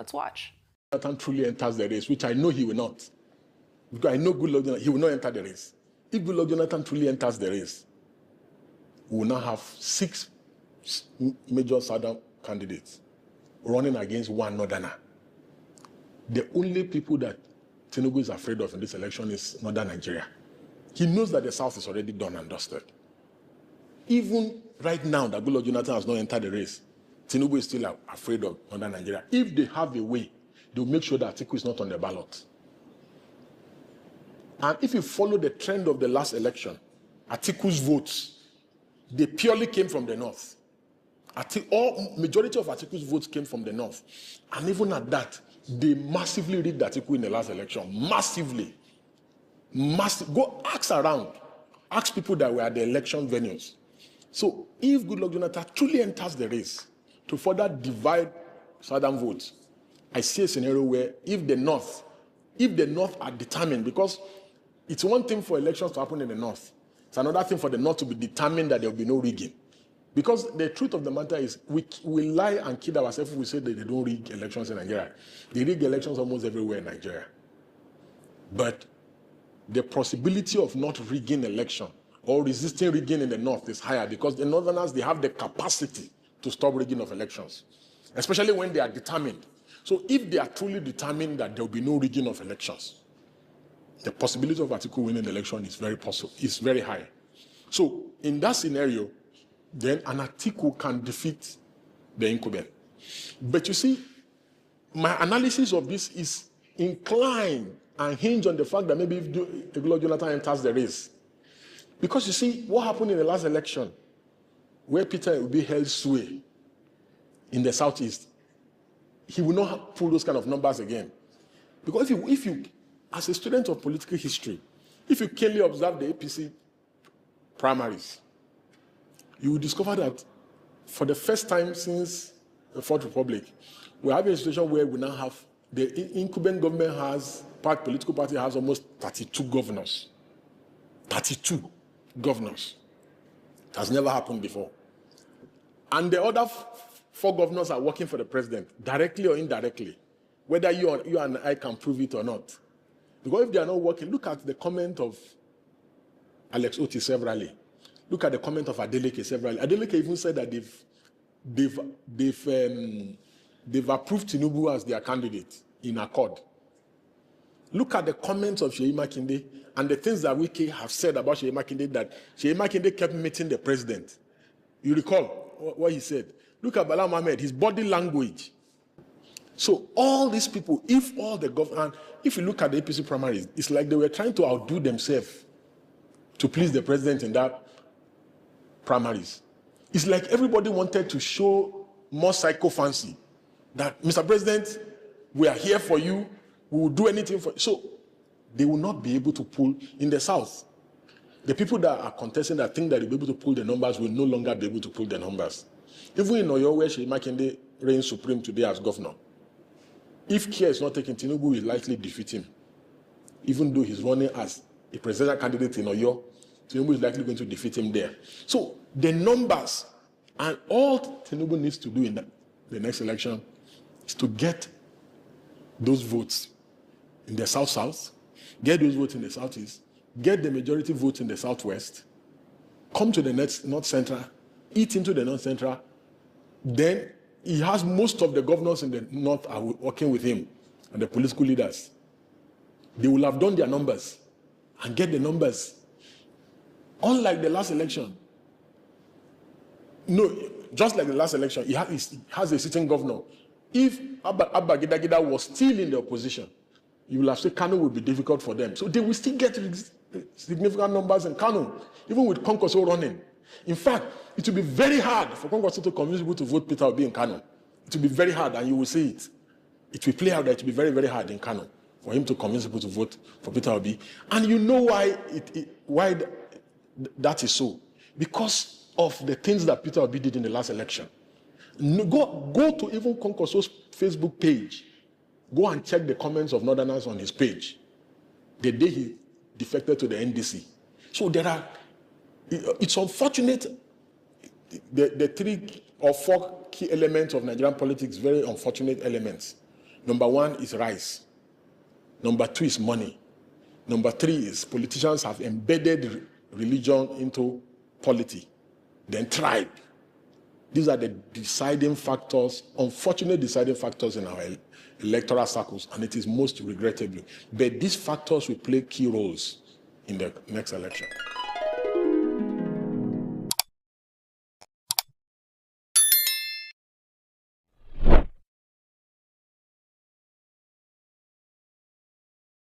Let's watch. Jonathan truly enters the race, which I know he will not. Because I know Goodluck Jonathan, he will not enter the race. If Goodluck Jonathan truly enters the race, we will now have 6 major southern candidates running against one northerner. The only people that Tinubu is afraid of in this election is northern Nigeria. He knows that the south is already done and dusted. Even right now that Goodluck Jonathan has not entered the race, Tinubu is still afraid of northern Nigeria. If they have a way, they'll make sure that Atiku is not on the ballot. And if you follow the trend of the last election, Atiku'S votes, they purely came from the north. Majority of Atiku'S votes came from the north. And even at that, they massively rigged Atiku in the last election. Massively. Go ask around. Ask people that were at the election venues. So if Goodluck Jonathan truly enters the race to further divide southern votes, I see a scenario where if the north are determined, because it's one thing for elections to happen in the north, it's another thing for the north to be determined that there will be no rigging. Because the truth of the matter is, we lie and kid ourselves if we say that they don't rig elections in Nigeria. They rig elections almost everywhere in Nigeria. But the possibility of not rigging election or resisting rigging in the north is higher because the northerners, they have the capacity to stop rigging of elections, especially when they are determined. So if they are truly determined that there will be no rigging of elections, the possibility of Atiku winning the election is very possible, is very high. So in that scenario, then an Atiku can defeat the incumbent. But you see, my analysis of this is inclined and hinged on the fact that maybe if Goodluck Jonathan enters the race. Because you see, what happened in the last election, where Peter Obi held sway in the southeast, he will not pull those kind of numbers again. Because if you as a student of political history, if you keenly observe the APC primaries, you will discover that for the first time since the Fourth Republic, we have a situation where we now have the incumbent government political party has almost 32 governors. 32 governors. It has never happened before. And the other 4 governors are working for the president, directly or indirectly, whether you and I can prove it or not. Because if they are not working, look at the comment of 𝕹𝖉𝖔𝖒'S. Look at the comment of Atiku'S. Adeleke even said that they've approved Tinubu as their candidate in accord. Look at the comments of Seyi Makinde and the things that Wike have said about Seyi Makinde, that Seyi Makinde kept meeting the president. You recall what he said. Look at Bala Mohammed, his body language. So all these people, if all the government, if you look at the APC primaries, it's like they were trying to outdo themselves to please the president in that primaries. It's like everybody wanted to show more psycho-fancy, that Mr. President, we are here for you, we will do anything for you. So they will not be able to pull in the south. The people that are contesting that think that they'll be able to pull the numbers will no longer be able to pull the numbers. Even in Oyo, where Seyi Makinde reigns supreme today as governor, if care is not taken, Tinubu will likely defeat him. Even though he's running as a presidential candidate in Oyo, Tinubu is likely going to defeat him there. So the numbers, and all Tinubu needs to do in the next election is to get those votes in the south-south, get those votes in the southeast, get the majority votes in the southwest, come to the north central, eat into the north central, then he has most of the governors in the north are working with him and the political leaders. They will have done their numbers and get the numbers. Unlike the last election, no, just like the last election, he has a sitting governor. If Abba Gida was still in the opposition, you will have said Kano will be difficult for them. So they will still get significant numbers in Kano, even with Kwankwaso running. In fact, it will be very hard for Kwankwaso to convince people to vote Peter Obi in Kano. It will be very hard, and you will see it. It will play out that it will be very, very hard in Kano for him to convince people to vote for Peter Obi. And you know why that is so. Because of the things that Peter Obi did in the last election. Go to even Kwankwaso's Facebook page. Go and check the comments of Northerners on his page the day he defected to the NDC. So it's unfortunate, the 3 or 4 key elements of Nigerian politics, very unfortunate elements. Number 1 is rice. Number 2 is money. Number 3 is politicians have embedded religion into polity. Then tribe. These are the deciding factors, unfortunate deciding factors in our electoral circles, and it is most regrettable. But these factors will play key roles in the next election.